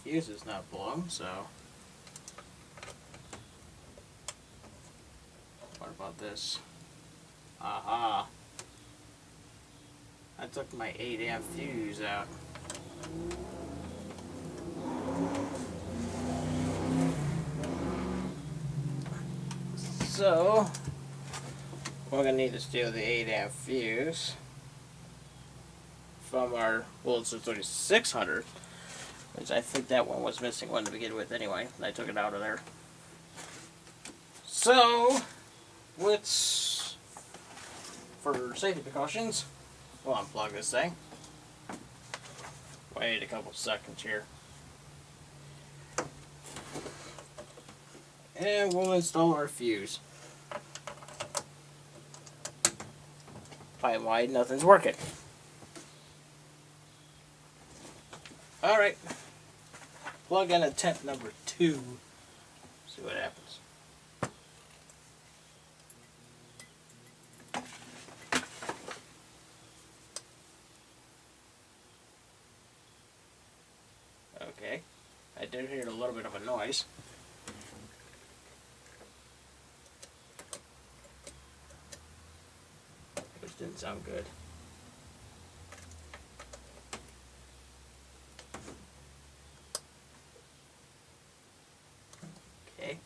fuse is not blown, so what about this? Aha! I took my 8 amp fuse out. So we're gonna need to steal the 8 amp fuse from our Wurlitzer 3600, which I think that one was missing one to begin with anyway. I took it out of there. So let's, for safety precautions, we'll unplug this thing. Wait a couple seconds here. And we'll install our fuse. Find why nothing's working. Alright. Plug in attempt number 2. See what happens. Okay. I did hear a little bit of a noise. Which didn't sound good. Okay.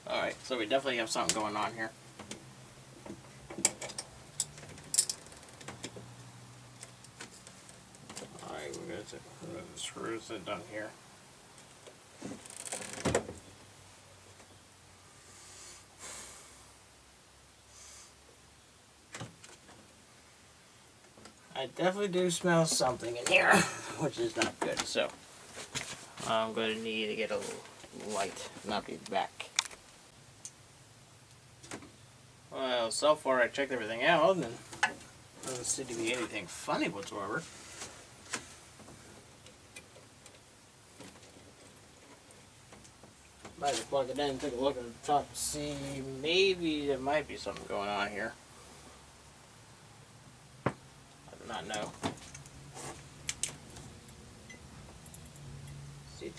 Alright, so we definitely have something going on here. Alright, we're going to take the screws that done here. I definitely do smell something in here, which is not good, so I'm going to need to get a light, not be back. Well, so far I checked everything out, and doesn't seem to be anything funny whatsoever. Might just plug it in and take a look at the top to see maybe there might be something going on here. I do not know. See.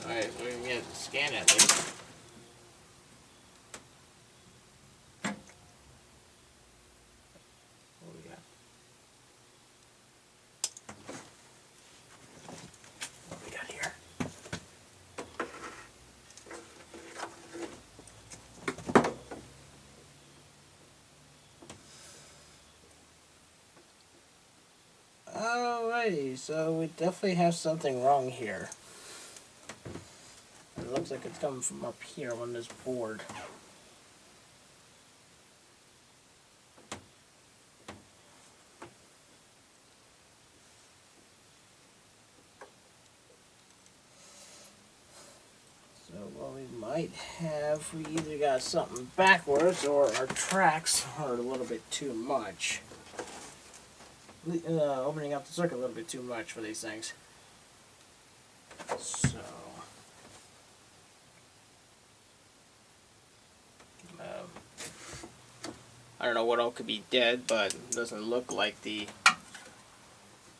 Alright, so we can get a scan at least. What we got? What we got here? Alrighty, so we definitely have something wrong here. It looks like it's coming from up here on this board. So what we might have, we either got something backwards or our tracks are a little bit too much. Opening up the circuit a little bit too much for these things. So I don't know what all could be dead, but it doesn't look like the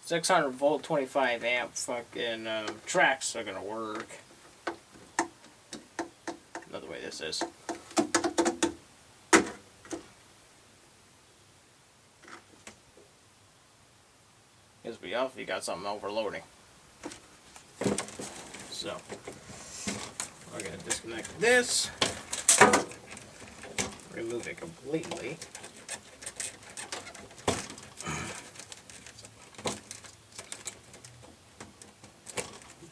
600 volt 25 amp fucking tracks are gonna work. Another way this is. Because we obviously got something overloading. So we're gonna disconnect this. Remove it completely.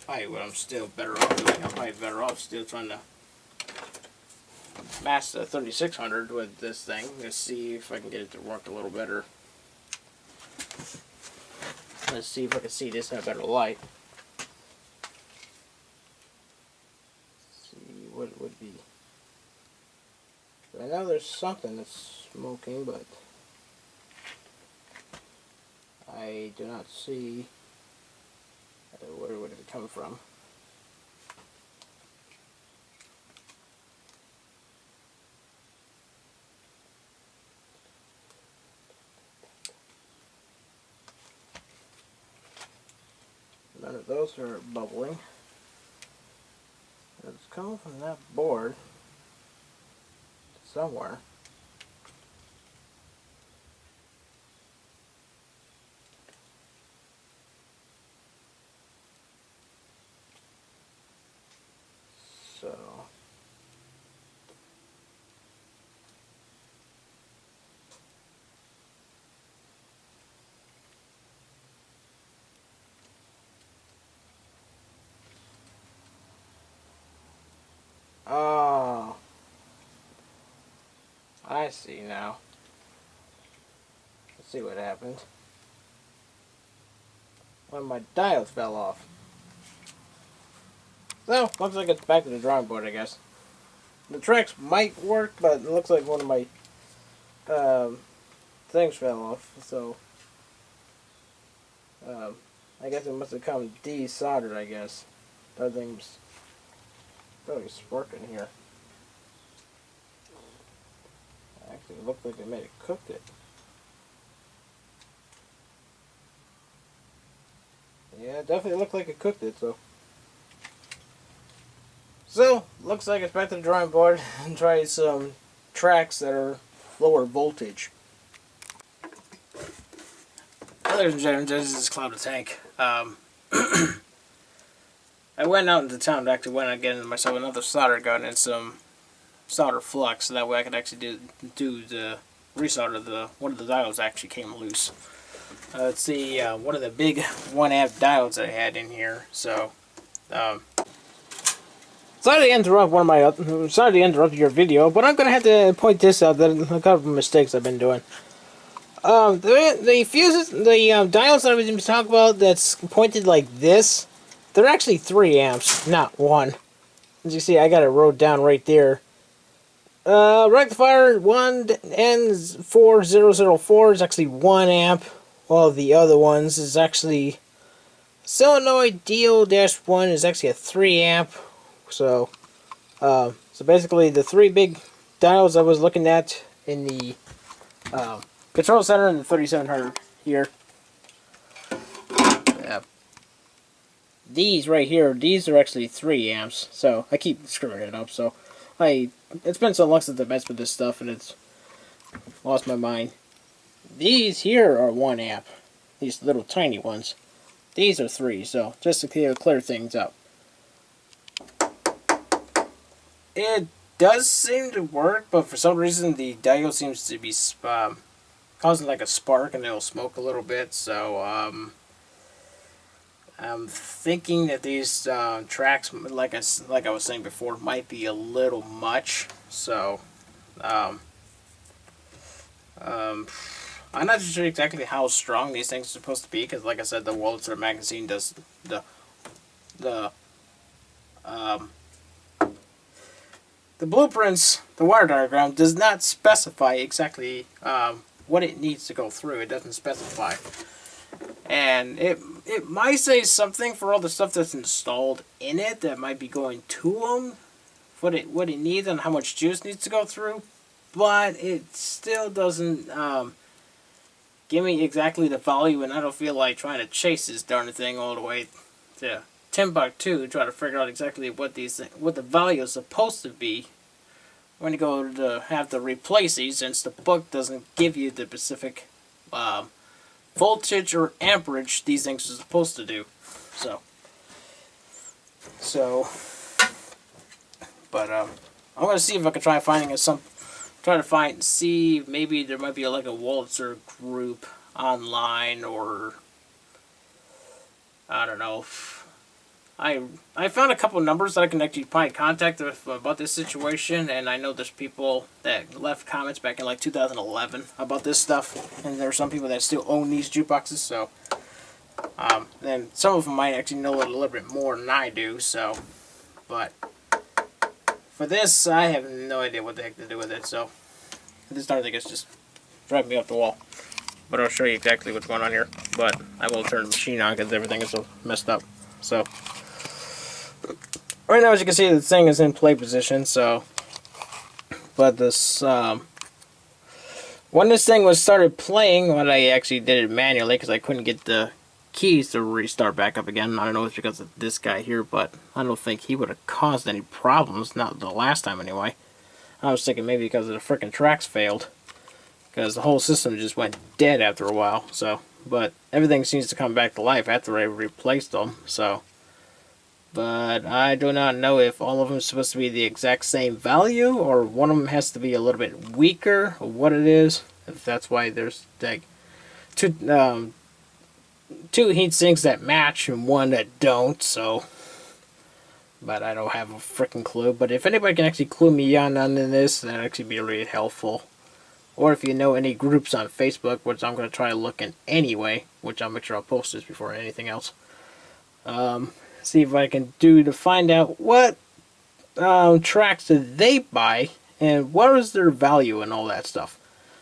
Probably what I'm still better off doing. I'm probably better off still trying to mask the 3600 with this thing. Let's see if I can get it to work a little better. Let's see if I can see this in a better light. Let's see what it would be. I know there's something that's smoking, but I do not see where would it come from. None of those are bubbling. It's coming from that board somewhere. So oh, I see now. Let's see what happened. One of my diodes fell off. So, looks like it's back to the drawing board, I guess. The Triac might work, but it looks like one of my things fell off. So, I guess it must have come desoldered, I guess. Everything's really sparking here. Actually, it looked like they may have cooked it. Yeah, it definitely looked like it cooked it, So, looks like it's back to the drawing board and try some tracks that are lower voltage. Ladies and gentlemen, this is Cloud the Tank. I went out into town to actually went out getting myself another solder gun and some solder flux, so that way I could actually do the resolder. One of the diodes actually came loose. Let's see, one of the big 1 amp diodes I had in here. So, sorry to interrupt sorry to interrupt your video, but I'm gonna have to point this out. That a couple of mistakes I've been doing. The fuses, the diodes that I've been talking about that's pointed like this, they're actually 3 amps, not 1. As you see, I got it wrote down right there. Rectifier 1N4004 is actually 1 amp, while the other ones is actually solenoid DO-1 is actually a 3 amp. So basically the 3 big diodes I was looking at in the control center and the 3700 here. These right here, these are actually 3 amps. So I keep screwing it up. So it's been so long since I messed with this stuff and it's lost my mind. These here are 1 amp. These little tiny ones. These are 3. So just to clear things up. It does seem to work, but for some reason the diode seems to be causing like a spark and it'll smoke a little bit. So I'm thinking that these tracks, like I was saying before, might be a little much. So I'm not sure exactly how strong these things are supposed to be, because like I said, the Wurlitzer magazine does the blueprints, the wire diagram does not specify exactly what it needs to go through. It doesn't specify. And it might say something for all the stuff that's installed in it that might be going to them, what it needs and how much juice needs to go through, but it still doesn't give me exactly the value, and I don't feel like trying to chase this darn thing all the way to Timbuktu to try to figure out exactly what the value is supposed to be when you go to have to replace these, since the book doesn't give you the specific voltage or amperage these things are supposed to do. But I'm gonna see if I can try finding see if maybe there might be like a Wurlitzer group online, or I don't know. I found a couple of numbers that I can actually find contact with about this situation, and I know there's people that left comments back in like 2011 about this stuff, and there are some people that still own these jukeboxes. So, and some of them might actually know it a little bit more than I do. So, but for this, I have no idea what the heck to do with it. So, this darn thing is just driving me up the wall. But I'll show you exactly what's going on here. But but I will turn the machine on because everything is so messed up. So right now, as you can see, the thing is in play position. So, but this when this thing was started playing, when I actually did it manually because I couldn't get the keys to restart back up again. I don't know if it's because of this guy here, but I don't think he would have caused any problems. Not the last time anyway. I was thinking maybe because of the frickin' tracks failed. Because the whole system just went dead after a while. So, but everything seems to come back to life after I replaced them. So, but I do not know if all of them are supposed to be the exact same value, or one of them has to be a little bit weaker, or what it is. If that's why there's like two heat sinks that match and one that don't. So, but I don't have a freaking clue. But if anybody can actually clue me on this, that'd actually be really helpful. Or if you know any groups on Facebook, which I'm going to try to look in anyway, which I'll make sure I'll post this before anything else. See if I can do to find out what tracks did they buy and what was their value and all that stuff.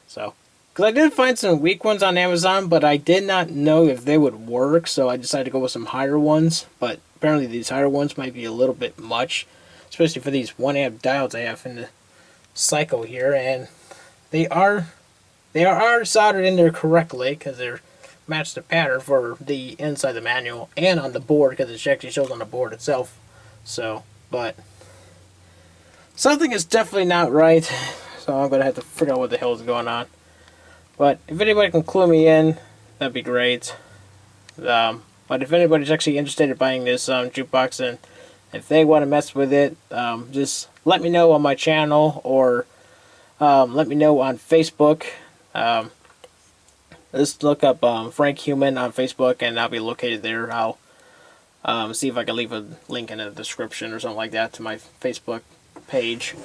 So, because I did find some weak ones on Amazon, but I did not know if they would work, so I decided to go with some higher ones. But apparently these higher ones might be a little bit much, especially for these 1 amp diodes I have in the cycle here, and they are soldered in there correctly because they're matched the pattern for the inside the manual and on the board because it actually shows on the board itself. So, but something is definitely not right. So I'm gonna have to figure out what the hell is going on. But if anybody can clue me in, that'd be great. But if anybody's actually interested in buying this jukebox and if they want to mess with it, just let me know on my channel or let me know on Facebook. Just look up Frank Human on Facebook and I'll be located there. I'll see if I can leave a link in the description or something like that to my Facebook page.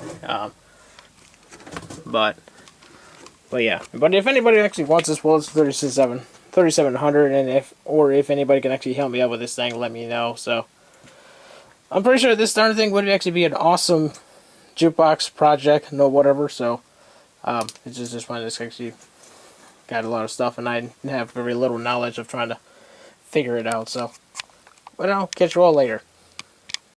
But yeah. But if anybody actually wants this Wurlitzer 3700, and if anybody can actually help me out with this thing, let me know. So I'm pretty sure this darn thing would actually be an awesome jukebox project, no whatever. So it's just one that's actually got a lot of stuff, and I have very little knowledge of trying to figure it out. So, but I'll catch you all later.